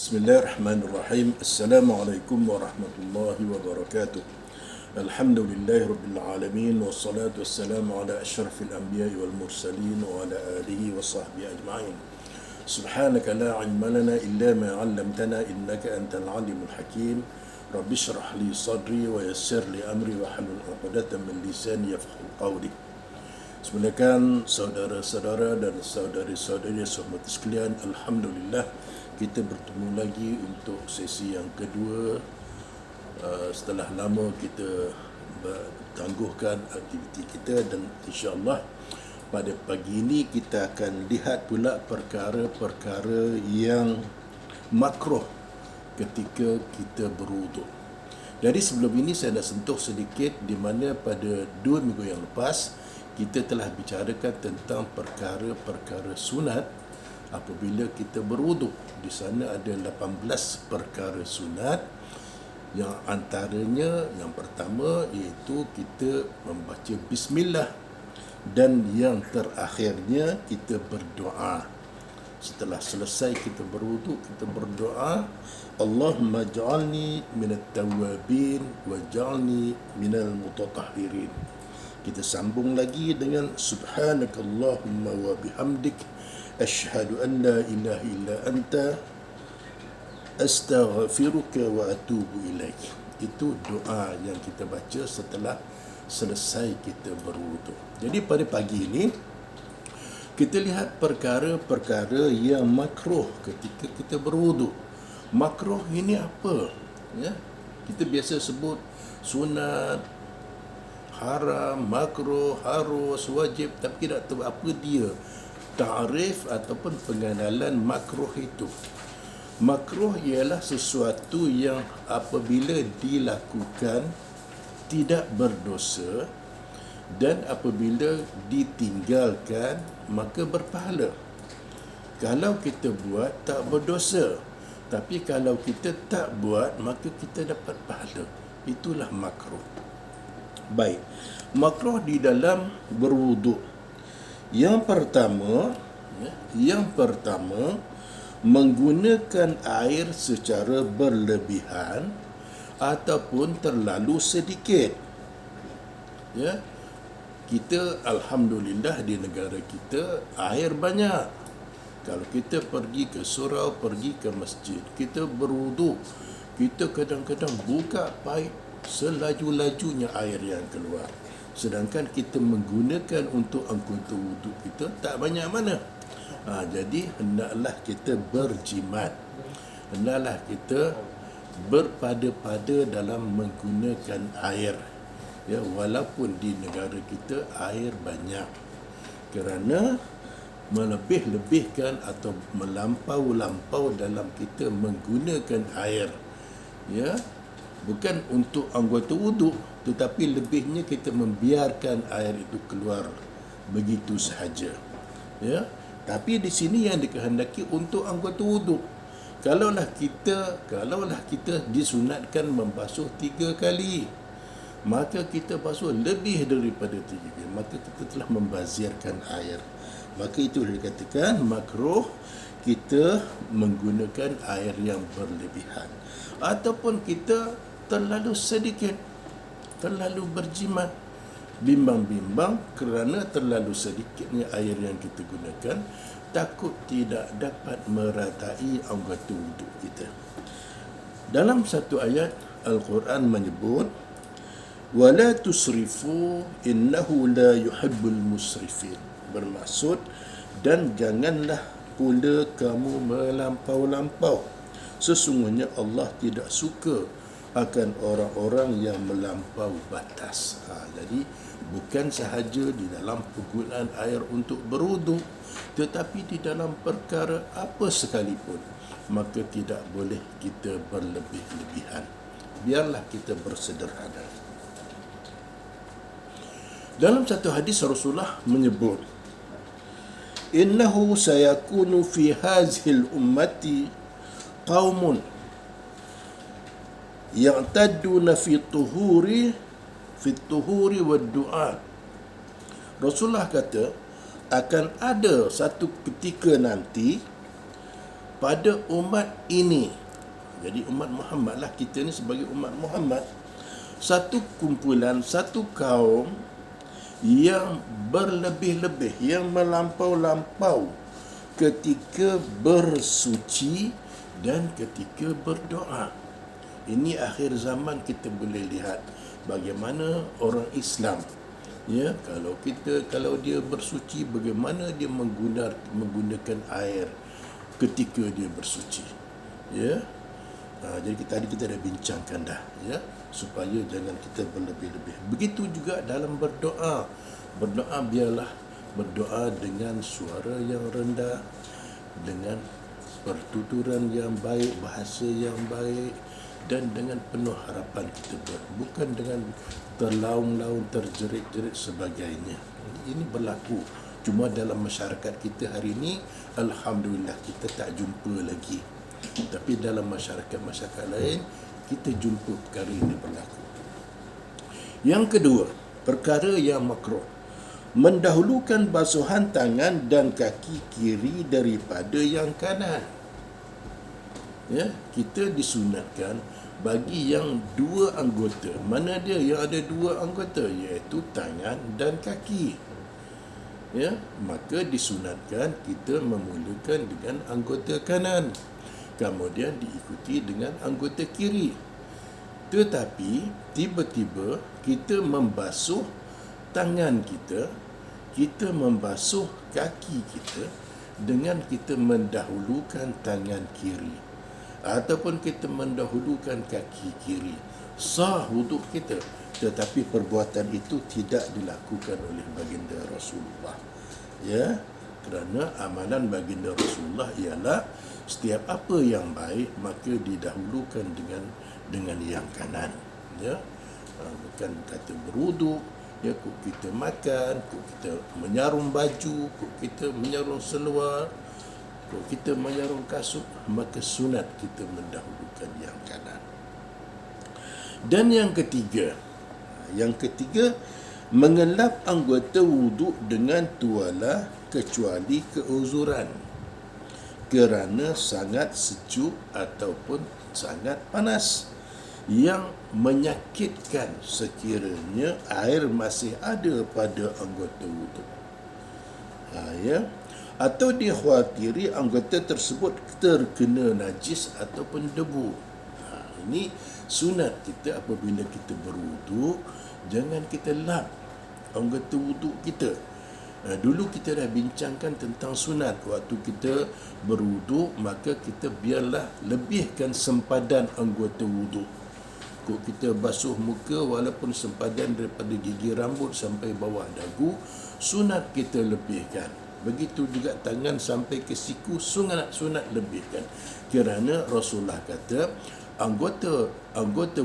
Bismillahirrahmanirrahim. Assalamualaikum warahmatullahi wabarakatuh. Alhamdulillahi rabbil alamin wassalatu wassalamu ala asyrafil anbiya'i wal mursalin wa ala alihi wa sahbihi ajma'in. Subhanaka la ilma lana illa ma 'allamtana innaka antal alimul hakim. Rabbi shrah li sadri wa yassir li amri wa hlul 'uqdatam min lisani yafqahu qawli. Bismillahirrahmanirrahim. Saudara-saudara dan saudari-saudari semua sekalian, alhamdulillah kita bertemu lagi untuk sesi yang kedua. Setelah lama kita bertangguhkan aktiviti kita, dan insya-Allah pada pagi ini kita akan lihat pula perkara-perkara yang makruh ketika kita berwuduk. Jadi sebelum ini saya nak sentuh sedikit di mana pada 2 minggu yang lepas kita telah bicarakan tentang perkara-perkara sunat apabila kita berwuduk. Di sana ada 18 perkara sunat, yang antaranya yang pertama iaitu kita membaca bismillah, dan yang terakhirnya kita berdoa. Setelah selesai kita berwuduk, kita berdoa, Allahumma ja'alni minat tawabin wa ja'alni minal mutatahhirin. Kita sambung lagi dengan subhanakallahumma wa bihamdik asyhadu an la ilaha illa anta astaghfiruka wa atubu ilaik. Itu doa yang kita baca setelah selesai kita berwuduk. Jadi pada pagi ini kita lihat perkara-perkara yang makruh ketika kita berwuduk. Makruh ini apa? Ya, kita biasa sebut sunat, haram, makruh, harus, wajib, tapi tidak tahu apa dia ta'rif ataupun pengenalan makruh itu. Makruh ialah sesuatu yang apabila dilakukan tidak berdosa, dan apabila ditinggalkan maka berpahala. Kalau kita buat tak berdosa, tapi kalau kita tak buat maka kita dapat pahala. Itulah makruh. Baik, makruh di dalam berwuduk. Yang pertama, menggunakan air secara berlebihan ataupun terlalu sedikit. Ya, kita alhamdulillah di negara kita air banyak. Kalau kita pergi ke surau, pergi ke masjid, kita berwuduk, kita kadang-kadang buka paip selaju-lajunya air yang keluar. Sedangkan kita menggunakan untuk anggota wuduk kita tak banyak mana. Jadi hendaklah kita berjimat, hendaklah kita berpada-pada dalam menggunakan air. Ya, walaupun di negara kita air banyak, kerana melebih-lebihkan atau melampau-lampau dalam kita menggunakan air, ya, bukan untuk anggota wuduk, tetapi lebihnya kita membiarkan air itu keluar begitu sahaja. Ya, tapi di sini yang dikehendaki untuk anggota wuduk. Kalaulah kita disunatkan membasuh 3 kali, maka kita basuh lebih daripada 3 kali, maka kita telah membazirkan air. Maka itu dikatakan makruh kita menggunakan air yang berlebihan, ataupun kita terlalu sedikit, terlalu berjimat, bimbang-bimbang kerana terlalu sedikitnya air yang kita gunakan, takut tidak dapat meratai anggota wuduk kita. Dalam satu ayat Al-Quran menyebut, wala tusrifu innahu la yuhibbul musrifin. Bermaksud, dan janganlah pula kamu melampau-lampau, sesungguhnya Allah tidak suka akan orang-orang yang melampau batas. Jadi bukan sahaja di dalam penggunaan air untuk berwuduk, tetapi di dalam perkara apa sekalipun, maka tidak boleh kita berlebih-lebihan. Biarlah kita bersederhana. Dalam satu hadis Rasulullah menyebut, innahu sayakunu fi hazil ummati qaumun ya'tadduna fi tuhuri wa du'a. Rasulullah kata, akan ada satu ketika nanti pada umat ini. Jadi umat Muhammad lah, kita ni sebagai umat Muhammad, satu kumpulan, satu kaum yang berlebih-lebih, yang melampau-lampau ketika bersuci dan ketika berdoa. Ini akhir zaman kita boleh lihat bagaimana orang Islam, ya, kalau dia bersuci, bagaimana dia menggunakan air ketika dia bersuci, ya. Jadi tadi kita dah bincangkan dah, ya, supaya jangan kita berlebih-lebih. Begitu juga dalam berdoa. Berdoa biarlah berdoa dengan suara yang rendah, dengan pertuturan yang baik, bahasa yang baik, dan dengan penuh harapan kita bukan dengan terlaung-laung, terjerit-jerit sebagainya. Ini berlaku. Cuma dalam masyarakat kita hari ini, alhamdulillah kita tak jumpa lagi. Tapi dalam masyarakat lain, kita jumpa perkara ini berlaku. Yang kedua, perkara yang makruh, mendahulukan basuhan tangan dan kaki kiri daripada yang kanan. Ya, kita disunatkan bagi yang dua anggota. Mana dia yang ada dua anggota? Iaitu tangan dan kaki. Ya, maka disunatkan kita memulakan dengan anggota kanan, kemudian diikuti dengan anggota kiri. Tetapi tiba-tiba kita membasuh tangan kita membasuh kaki kita dengan kita mendahulukan tangan kiri ataupun kita mendahulukan kaki kiri. Sah wuduk kita, tetapi perbuatan itu tidak dilakukan oleh baginda Rasulullah, ya, kerana amalan baginda Rasulullah ialah setiap apa yang baik maka didahulukan dengan yang kanan, ya. Bukan kata berwuduk, ya, kok kita makan, kok kita menyarum baju, kok kita menyarum seluar, kok kita menyarum kasut, maka sunat kita mendahulukan yang kanan. Dan yang ketiga, mengelap anggota wuduk dengan tuala kecuali keuzuran, kerana sangat sejuk ataupun sangat panas yang menyakitkan sekiranya air masih ada pada anggota wuduk, ya, atau dikhawatiri anggota tersebut terkena najis ataupun debu. Ini sunat kita apabila kita berwuduk, jangan kita lap anggota wuduk kita. Dulu kita dah bincangkan tentang sunat. Waktu kita berwuduk, maka kita biarlah lebihkan sempadan anggota wuduk. Kok kita basuh muka, walaupun sempadan daripada gigi rambut sampai bawah dagu, sunat kita lebihkan. Begitu juga tangan sampai ke siku, sunat lebihkan. Kerana Rasulullah kata anggota